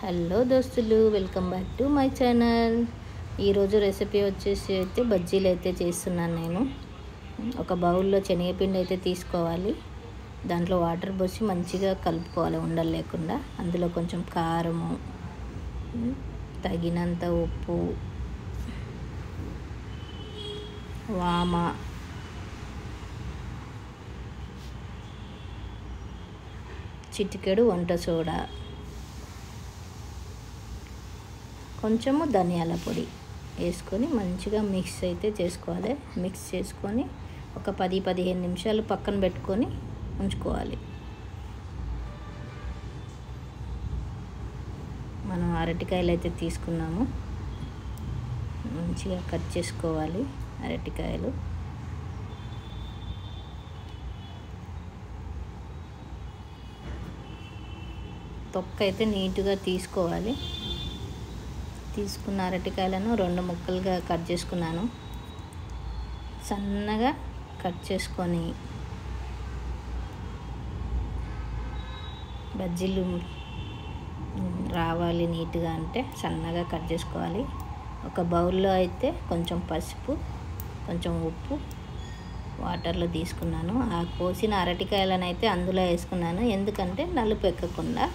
Hello దోస్తులు, welcome back to my channel. ఈరోజు recipe వచ్చేసి అయితే బజ్జీలు అయితే చేస్తున్నాను నేను. ఒక బౌల్లో శనగపిండి అయితే తీసుకోవాలి. దాంట్లో వాటర్ పోసి మంచిగా కలుపుకోవాలి ఉండలు లేకుండా. అందులో కొంచెం కారము, తగినంత ఉప్పు, వామ, చిటికెడు వంట సోడా, కొంచెము ధనియాల పొడి వేసుకొని మంచిగా మిక్స్ అయితే చేసుకోవాలి. మిక్స్ చేసుకొని ఒక 10-15 నిమిషాలు పక్కన పెట్టుకొని ఉంచుకోవాలి. మనం అరటికాయలు అయితే తీసుకున్నాము, మంచిగా కట్ చేసుకోవాలి. అరటికాయలు తొక్క అయితే నీట్గా తీసుకోవాలి. తీసుకున్న అరటికాయలను 2 ముక్కలుగా కట్ చేసుకున్నాను. సన్నగా కట్ చేసుకొని బజ్జీలు రావాలి నీట్గా అంటే సన్నగా కట్ చేసుకోవాలి. ఒక బౌల్లో అయితే కొంచెం పసుపు, కొంచెం ఉప్పు వాటర్లో తీసుకున్నాను. ఆ కోసిన అరటికాయలను అయితే అందులో వేసుకున్నాను, ఎందుకంటే నలుపు ఎక్కకుండా.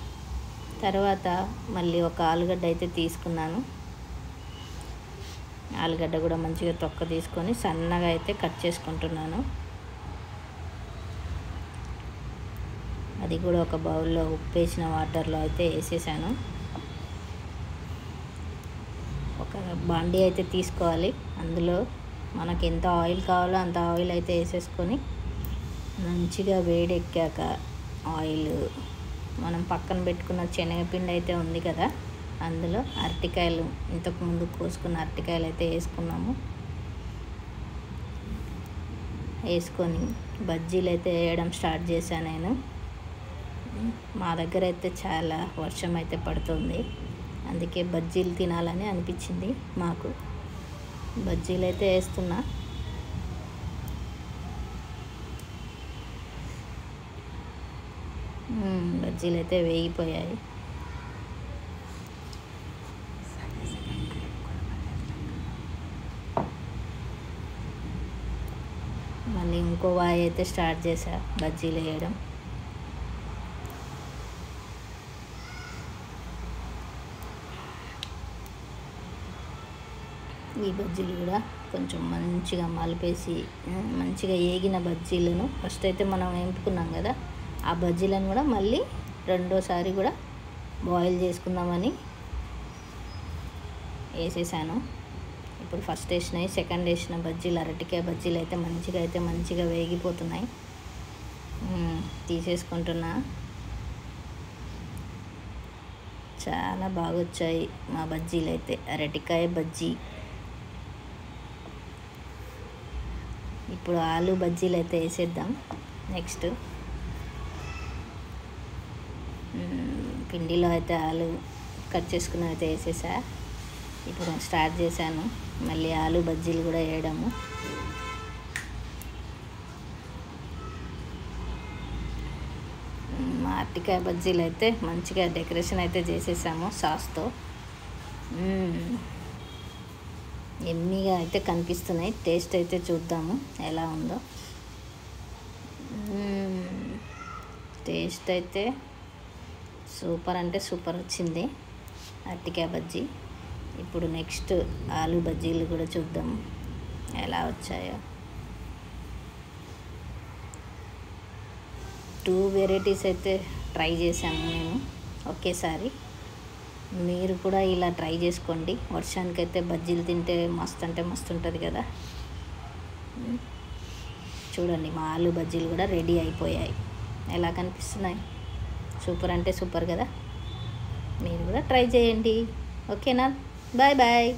తర్వాత మళ్ళీ ఒక ఆలుగడ్డ అయితే తీసుకున్నాను. ఆలుగడ్డ కూడా మంచిగా తొక్క తీసుకొని సన్నగా అయితే కట్ చేసుకుంటున్నాను. అది కూడా ఒక బౌల్లో ఉప్పు వేసిన వాటర్లో అయితే వేసేసాను. ఒక బాండీ అయితే తీసుకోవాలి. అందులో మనకి ఎంత ఆయిల్ కావాలో అంత ఆయిల్ అయితే వేసేసుకొని మంచిగా వేడెక్కాక ఆయిల్ మనం పక్కన పెట్టుకున్న శనగపిండి అయితే ఉంది కదా, అందులో అరటికాయలు, ఇంతకుముందు కోసుకున్న అరటికాయలు అయితే వేసుకున్నాము. వేసుకొని బజ్జీలు అయితే వేయడం స్టార్ట్ చేశాను నేను. మా దగ్గర అయితే చాలా వర్షం అయితే పడుతుంది, అందుకే బజ్జీలు తినాలని అనిపించింది మాకు. బజ్జీలు అయితే వేస్తున్నా. బజ్జీలు అయితే వేగిపోయాయి. మళ్ళీ ఇంకో వాయి అయితే స్టార్ట్ చేశా బజ్జీలు వేయడం. ఈ బజ్జీలు కూడా కొంచెం మంచిగా మలిపేసి, మంచిగా వేగిన బజ్జీలను ఫస్ట్ అయితే మనం వేపుకున్నాం కదా, ఆ బజ్జీలను కూడా మళ్ళీ రెండోసారి కూడా బాయిల్ చేసుకుందామని వేసేసాను. ఇప్పుడు ఫస్ట్ వేసినాయి, సెకండ్ వేసిన బజ్జీలు, అరటికాయ బజ్జీలు అయితే మంచిగా వేగిపోతున్నాయి. తీసేసుకుంటున్నా. చాలా బాగా వచ్చాయి మా బజ్జీలు అయితే. అరటికాయ బజ్జీ. ఇప్పుడు ఆలు బజ్జీలు అయితే వేసేద్దాం. నెక్స్ట్ పిండిలో అయితే ఆలు కట్ చేసుకుని అయితే వేసేసా. ఇప్పుడు స్టార్ట్ చేశాను మళ్ళీ ఆలు బజ్జీలు కూడా వేయడము. మా అరటికాయ బజ్జీలు అయితే మంచిగా డెకరేషన్ అయితే చేసేసాము సాస్తో. ఎమ్మీగా అయితే కనిపిస్తున్నాయి. టేస్ట్ అయితే చూద్దాము ఎలా ఉందో. టేస్ట్ అయితే సూపర్ అంటే సూపర్ వచ్చింది అరటికాయ బజ్జీ. ఇప్పుడు నెక్స్ట్ ఆలు బజ్జీలు కూడా చూద్దాం ఎలా వచ్చాయో. 2 వెరైటీస్ అయితే ట్రై చేశాము మేము ఒకేసారి. మీరు కూడా ఇలా ట్రై చేసుకోండి. వర్షానికైతే బజ్జీలు తింటే మస్తు అంటే మస్తు ఉంటుంది కదా. చూడండి, మా ఆలు బజ్జీలు కూడా రెడీ అయిపోయాయి. ఎలా కనిపిస్తున్నాయి? సూపర్ అంటే సూపర్ కదా. మీరు కూడా ట్రై చేయండి. ఓకేనా? Bye bye.